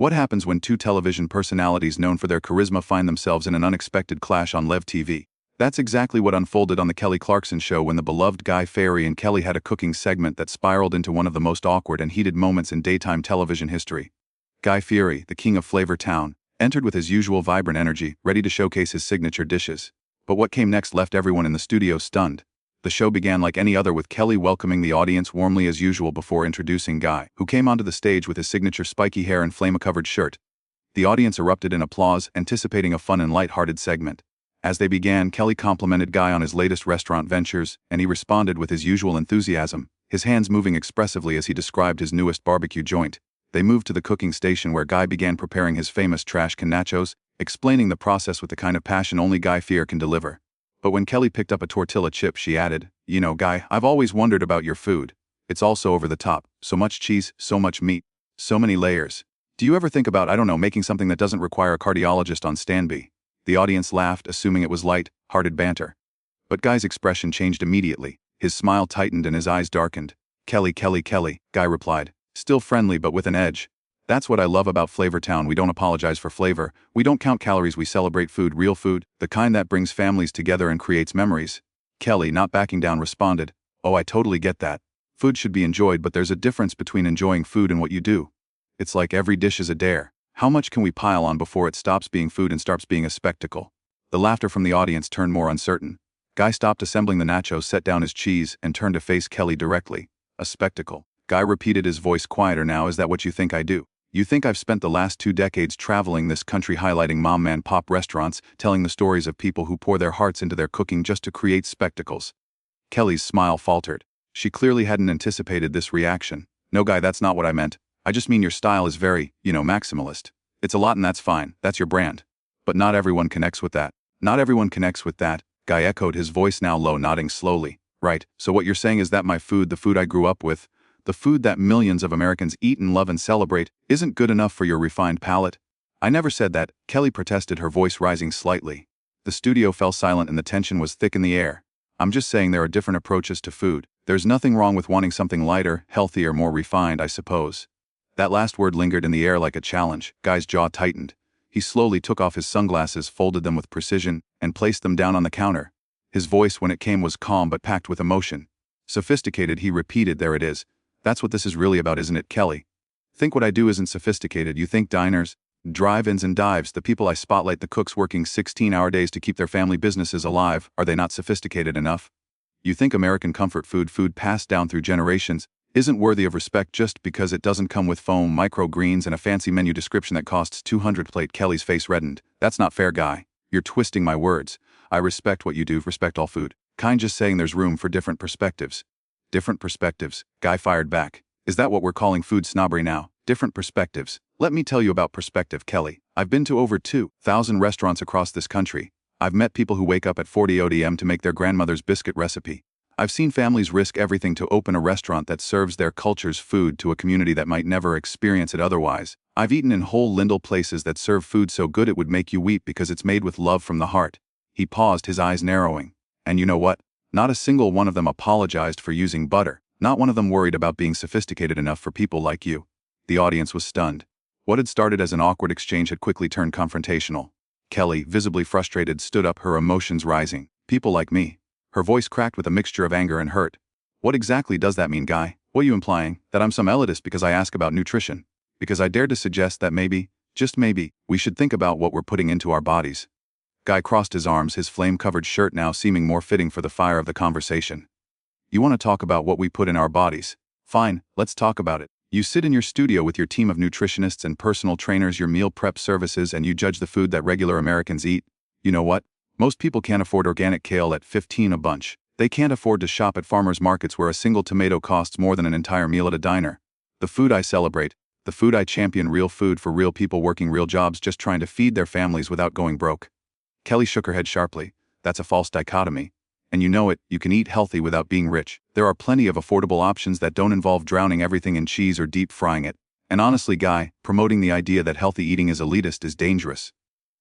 What happens when two television personalities known for their charisma find themselves in an unexpected clash on Lev TV? That's exactly what unfolded on the Kelly Clarkson Show when the beloved Guy Fieri and Kelly had a cooking segment that spiraled into one of the most awkward and heated moments in daytime television history. Guy Fieri, the king of Flavor Town, entered with his usual vibrant energy, ready to showcase his signature dishes. But what came next left everyone in the studio stunned. The show began like any other, with Kelly welcoming the audience warmly as usual before introducing Guy, who came onto the stage with his signature spiky hair and flame-covered shirt. The audience erupted in applause, anticipating a fun and light-hearted segment. As they began, Kelly complimented Guy on his latest restaurant ventures, and he responded with his usual enthusiasm, his hands moving expressively as he described his newest barbecue joint. They moved to the cooking station where Guy began preparing his famous trash can nachos, explaining the process with the kind of passion only Guy Fieri can deliver. But when Kelly picked up a tortilla chip, she added, "You know, Guy, I've always wondered about your food. It's all so over the top. So much cheese, so much meat, so many layers. Do you ever think about, I don't know, making something that doesn't require a cardiologist on standby?" The audience laughed, assuming it was light-hearted banter. But Guy's expression changed immediately. His smile tightened and his eyes darkened. "Kelly, Kelly, Kelly," Guy replied, still friendly but with an edge. "That's what I love about Flavor Town. We don't apologize for flavor. We don't count calories. We celebrate food, real food, the kind that brings families together and creates memories." Kelly, not backing down, responded, "Oh, I totally get that. Food should be enjoyed, but there's a difference between enjoying food and what you do. It's like every dish is a dare. How much can we pile on before it stops being food and starts being a spectacle?" The laughter from the audience turned more uncertain. Guy stopped assembling the nachos, set down his cheese, and turned to face Kelly directly. "A spectacle." Guy repeated, his voice quieter now. "Is that what you think I do? You think I've spent the last 2 decades traveling this country highlighting mom-and-pop restaurants, telling the stories of people who pour their hearts into their cooking just to create spectacles?" Kelly's smile faltered. She clearly hadn't anticipated this reaction. "No, Guy, that's not what I meant. I just mean your style is very, maximalist. It's a lot and that's fine. That's your brand. But not everyone connects with that." "Not everyone connects with that," Guy echoed, his voice now low, nodding slowly. "Right, so what you're saying is that my food, the food I grew up with, the food that millions of Americans eat and love and celebrate, isn't good enough for your refined palate?" "I never said that," Kelly protested, her voice rising slightly. The studio fell silent and the tension was thick in the air. "I'm just saying there are different approaches to food. There's nothing wrong with wanting something lighter, healthier, more refined, I suppose." That last word lingered in the air like a challenge. Guy's jaw tightened. He slowly took off his sunglasses, folded them with precision, and placed them down on the counter. His voice, when it came, was calm but packed with emotion. "Sophisticated," he repeated. "There it is. That's what this is really about, isn't it, Kelly? Think what I do isn't sophisticated. You think diners, drive-ins and dives, the people I spotlight, the cooks working 16-hour days to keep their family businesses alive, are they not sophisticated enough? You think American comfort food passed down through generations, isn't worthy of respect just because it doesn't come with foam, microgreens, and a fancy menu description that costs $200 plate?" Kelly's face reddened. "That's not fair, Guy. You're twisting my words. I respect what you do, respect all food. Kind just saying there's room for different perspectives." "Different perspectives," Guy fired back. "Is that what we're calling food snobbery now? Different perspectives? Let me tell you about perspective, Kelly. I've been to over 2,000 restaurants across this country. I've met people who wake up at 40 a.m. to make their grandmother's biscuit recipe. I've seen families risk everything to open a restaurant that serves their culture's food to a community that might never experience it otherwise. I've eaten in whole Lindell places that serve food so good it would make you weep because it's made with love from the heart." He paused, his eyes narrowing. "And you know what? Not a single one of them apologized for using butter. Not one of them worried about being sophisticated enough for people like you." The audience was stunned. What had started as an awkward exchange had quickly turned confrontational. Kelly, visibly frustrated, stood up, her emotions rising. "People like me?" Her voice cracked with a mixture of anger and hurt. "What exactly does that mean, Guy? What are you implying? That I'm some elitist because I ask about nutrition? Because I dare to suggest that maybe, just maybe, we should think about what we're putting into our bodies?" Guy crossed his arms, his flame-covered shirt now seeming more fitting for the fire of the conversation. "You want to talk about what we put in our bodies? Fine, let's talk about it. You sit in your studio with your team of nutritionists and personal trainers, your meal prep services, and you judge the food that regular Americans eat. You know what? Most people can't afford organic kale at $15 a bunch. They can't afford to shop at farmers markets where a single tomato costs more than an entire meal at a diner. The food I celebrate, the food I champion, real food for real people working real jobs just trying to feed their families without going broke." Kelly shook her head sharply. "That's a false dichotomy. And you know it. You can eat healthy without being rich. There are plenty of affordable options that don't involve drowning everything in cheese or deep frying it. And honestly, Guy, promoting the idea that healthy eating is elitist is dangerous.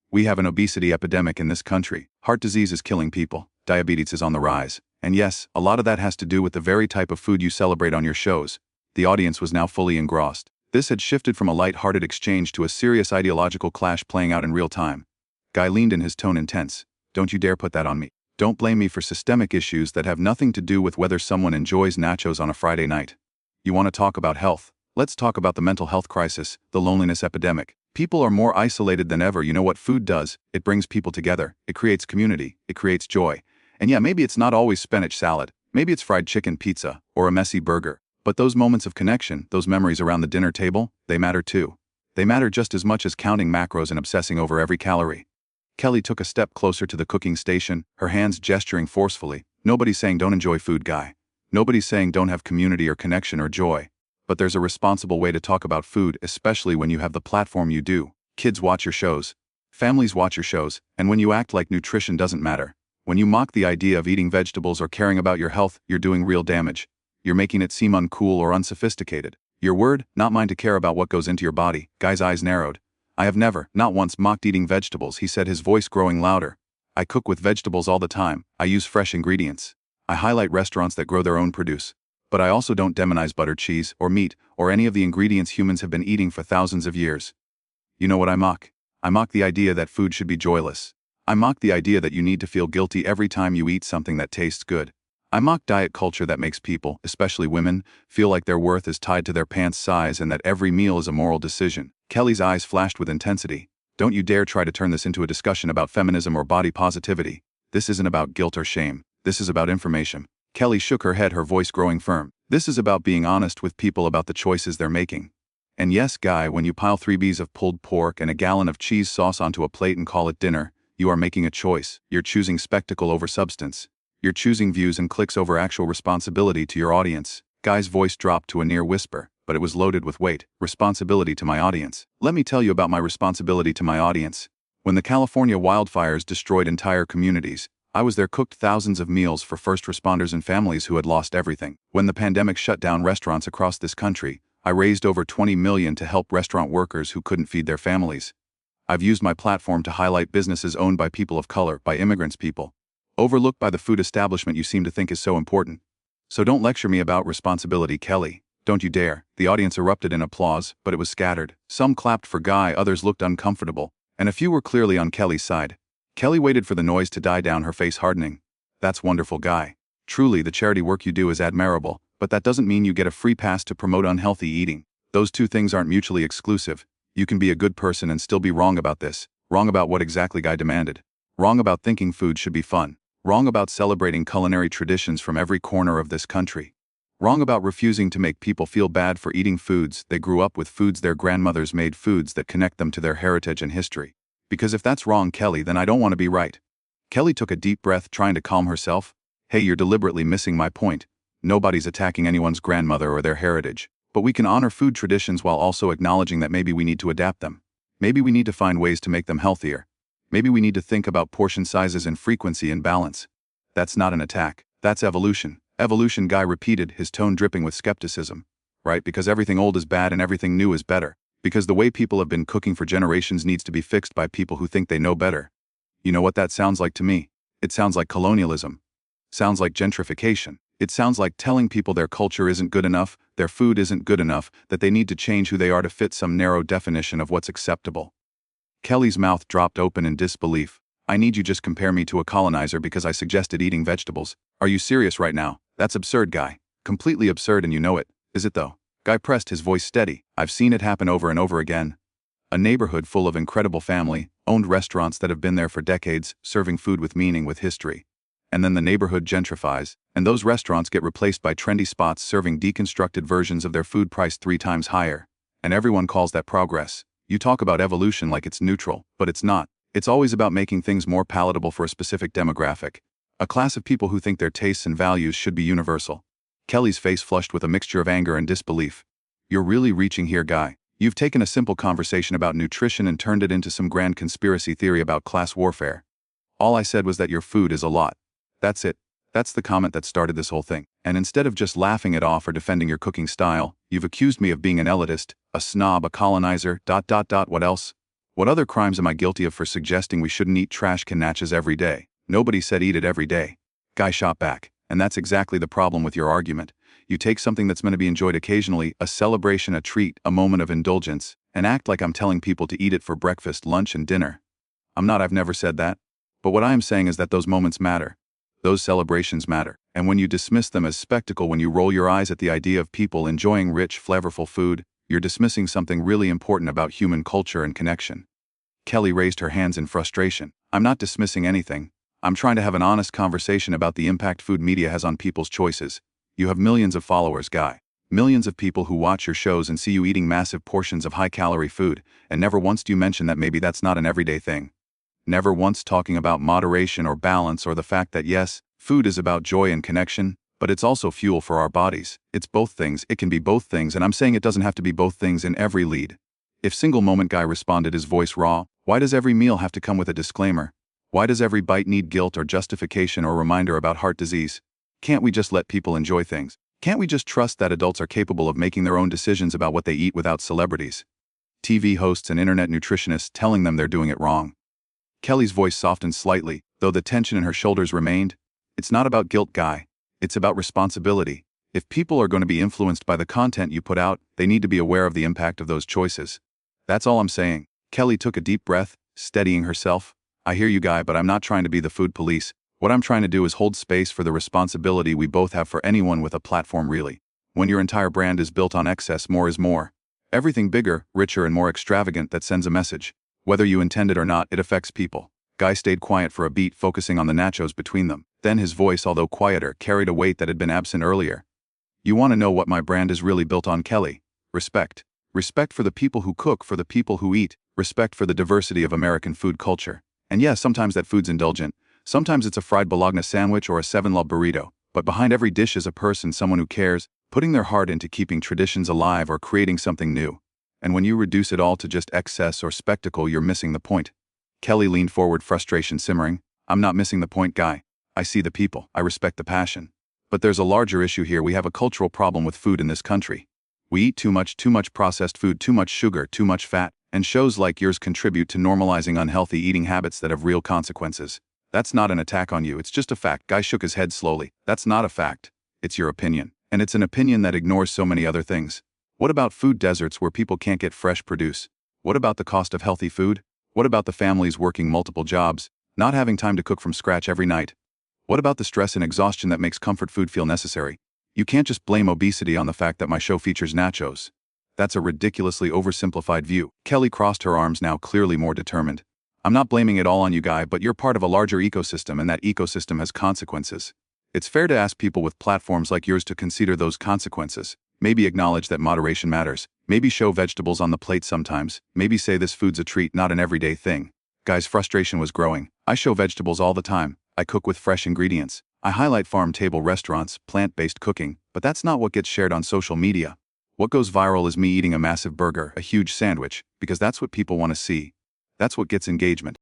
We have an obesity epidemic in this country. Heart disease is killing people. Diabetes is on the rise. And yes, a lot of that has to do with the very type of food you celebrate on your shows." The audience was now fully engrossed. This had shifted from a light-hearted exchange to a serious ideological clash playing out in real time. Guy leaned in, his tone intense. Don't you dare put that on me. Don't blame me for systemic issues that have nothing to do with whether someone enjoys nachos on a Friday night. You want to talk about health? Let's talk about the mental health crisis, the loneliness epidemic. People are more isolated than ever. You know what food does? It brings people together. It creates community. It creates joy. And yeah, maybe it's not always spinach salad. Maybe it's fried chicken pizza or a messy burger. But those moments of connection, those memories around the dinner table, they matter too. They matter just as much as counting macros and obsessing over every calorie. Kelly took a step closer to the cooking station, her hands gesturing forcefully. Nobody's saying don't enjoy food, Guy. Nobody's saying don't have community or connection or joy. But there's a responsible way to talk about food, especially when you have the platform you do. Kids watch your shows. Families watch your shows. And when you act like nutrition doesn't matter, when you mock the idea of eating vegetables or caring about your health, you're doing real damage. You're making it seem uncool or unsophisticated. Your word, not mine to care about what goes into your body. Guy's eyes narrowed. I have never, not once, mocked eating vegetables, he said, his voice growing louder. I cook with vegetables all the time. I use fresh ingredients. I highlight restaurants that grow their own produce. But I also don't demonize butter, cheese, or meat, or any of the ingredients humans have been eating for thousands of years. You know what I mock? I mock the idea that food should be joyless. I mock the idea that you need to feel guilty every time you eat something that tastes good. I mock diet culture that makes people, especially women, feel like their worth is tied to their pants size and that every meal is a moral decision. Kelly's eyes flashed with intensity. Don't you dare try to turn this into a discussion about feminism or body positivity. This isn't about guilt or shame. This is about information. Kelly shook her head, her voice growing firm. This is about being honest with people about the choices they're making. And yes, Guy, when you pile 3 Bs of pulled pork and a gallon of cheese sauce onto a plate and call it dinner, you are making a choice. You're choosing spectacle over substance. You're choosing views and clicks over actual responsibility to your audience. Guy's voice dropped to a near whisper, but it was loaded with weight. Responsibility to my audience. Let me tell you about my responsibility to my audience. When the California wildfires destroyed entire communities, I was there, cooked thousands of meals for first responders and families who had lost everything. When the pandemic shut down restaurants across this country, I raised over $20 million to help restaurant workers who couldn't feed their families. I've used my platform to highlight businesses owned by people of color, by immigrants, people overlooked by the food establishment you seem to think is so important. So don't lecture me about responsibility, Kelly. Don't you dare. The audience erupted in applause, but it was scattered. Some clapped for Guy, others looked uncomfortable, and a few were clearly on Kelly's side. Kelly waited for the noise to die down, her face hardening. That's wonderful, Guy. Truly, the charity work you do is admirable, but that doesn't mean you get a free pass to promote unhealthy eating. Those two things aren't mutually exclusive. You can be a good person and still be wrong about this. Wrong about what exactly Guy demanded. Wrong about thinking food should be fun. Wrong about celebrating culinary traditions from every corner of this country. Wrong about refusing to make people feel bad for eating foods they grew up with, foods their grandmothers made, foods that connect them to their heritage and history. Because if that's wrong, Kelly, then I don't want to be right. Kelly took a deep breath, trying to calm herself. Hey, you're deliberately missing my point. Nobody's attacking anyone's grandmother or their heritage. But we can honor food traditions while also acknowledging that maybe we need to adapt them. Maybe we need to find ways to make them healthier. Maybe we need to think about portion sizes and frequency and balance. That's not an attack. That's evolution. Evolution, Guy repeated, his tone dripping with skepticism. Right, because everything old is bad and everything new is better. Because the way people have been cooking for generations needs to be fixed by people who think they know better. You know what that sounds like to me? It sounds like colonialism. Sounds like gentrification. It sounds like telling people their culture isn't good enough, their food isn't good enough, that they need to change who they are to fit some narrow definition of what's acceptable. Kelly's mouth dropped open in disbelief. I need you just compare me to a colonizer because I suggested eating vegetables. Are you serious right now? That's absurd, Guy. Completely absurd, and you know it. Is it though? Guy pressed, his voice steady. I've seen it happen over and over again. A neighborhood full of incredible family-owned restaurants that have been there for decades, serving food with meaning, with history. And then the neighborhood gentrifies, and those restaurants get replaced by trendy spots serving deconstructed versions of their food priced 3 times higher. And everyone calls that progress. You talk about evolution like it's neutral, but it's not. It's always about making things more palatable for a specific demographic. A class of people who think their tastes and values should be universal. Kelly's face flushed with a mixture of anger and disbelief. You're really reaching here, Guy. You've taken a simple conversation about nutrition and turned it into some grand conspiracy theory about class warfare. All I said was that your food is a lot. That's it. That's the comment that started this whole thing. And instead of just laughing it off or defending your cooking style, you've accused me of being an elitist, a snob, a colonizer, ... What else? What other crimes am I guilty of for suggesting we shouldn't eat trash can nachos every day? Nobody said eat it every day. Guy shot back. And that's exactly the problem with your argument. You take something that's meant to be enjoyed occasionally, a celebration, a treat, a moment of indulgence, and act like I'm telling people to eat it for breakfast, lunch, and dinner. I've never said that. But what I am saying is that those moments matter. Those celebrations matter. And when you dismiss them as spectacle, when you roll your eyes at the idea of people enjoying rich, flavorful food, you're dismissing something really important about human culture and connection. Kelly raised her hands in frustration. I'm not dismissing anything. I'm trying to have an honest conversation about the impact food media has on people's choices. You have millions of followers, Guy. Millions of people who watch your shows and see you eating massive portions of high-calorie food, and never once do you mention that maybe that's not an everyday thing. Never once talking about moderation or balance or the fact that yes, food is about joy and connection, but it's also fuel for our bodies. It's both things, it can be both things, and I'm saying it doesn't have to be both things in every lead. If Single Moment Guy responded, his voice raw, why does every meal have to come with a disclaimer? Why does every bite need guilt or justification or reminder about heart disease? Can't we just let people enjoy things? Can't we just trust that adults are capable of making their own decisions about what they eat without celebrities, TV hosts, and internet nutritionists telling them they're doing it wrong? Kelly's voice softened slightly, though the tension in her shoulders remained. It's not about guilt, Guy. It's about responsibility. If people are going to be influenced by the content you put out, they need to be aware of the impact of those choices. That's all I'm saying. Kelly took a deep breath, steadying herself. I hear you, Guy, but I'm not trying to be the food police. What I'm trying to do is hold space for the responsibility we both have for anyone with a platform, really. When your entire brand is built on excess, more is more. Everything bigger, richer, and more extravagant that sends a message. Whether you intend it or not, it affects people. Guy stayed quiet for a beat, focusing on the nachos between them. Then his voice, although quieter, carried a weight that had been absent earlier. You want to know what my brand is really built on, Kelly? Respect. Respect for the people who cook, for the people who eat. Respect for the diversity of American food culture. And yes, sometimes that food's indulgent. Sometimes it's a fried bologna sandwich or a 7-Love burrito. But behind every dish is a person, someone who cares, putting their heart into keeping traditions alive or creating something new. And when you reduce it all to just excess or spectacle, you're missing the point. Kelly leaned forward, frustration simmering. I'm not missing the point, Guy. I see the people. I respect the passion. But there's a larger issue here. We have a cultural problem with food in this country. We eat too much processed food, too much sugar, too much fat, and shows like yours contribute to normalizing unhealthy eating habits that have real consequences. That's not an attack on you, it's just a fact. Guy shook his head slowly. That's not a fact. It's your opinion. And it's an opinion that ignores so many other things. What about food deserts where people can't get fresh produce? What about the cost of healthy food? What about the families working multiple jobs, not having time to cook from scratch every night? What about the stress and exhaustion that makes comfort food feel necessary? You can't just blame obesity on the fact that my show features nachos. That's a ridiculously oversimplified view. Kelly crossed her arms, now clearly more determined. I'm not blaming it all on you, Guy, but you're part of a larger ecosystem, and that ecosystem has consequences. It's fair to ask people with platforms like yours to consider those consequences. Maybe acknowledge that moderation matters. Maybe show vegetables on the plate sometimes. Maybe say this food's a treat, not an everyday thing. Guy's frustration was growing. I show vegetables all the time. I cook with fresh ingredients. I highlight farm-table restaurants, plant-based cooking, but that's not what gets shared on social media. What goes viral is me eating a massive burger, a huge sandwich, because that's what people want to see. That's what gets engagement.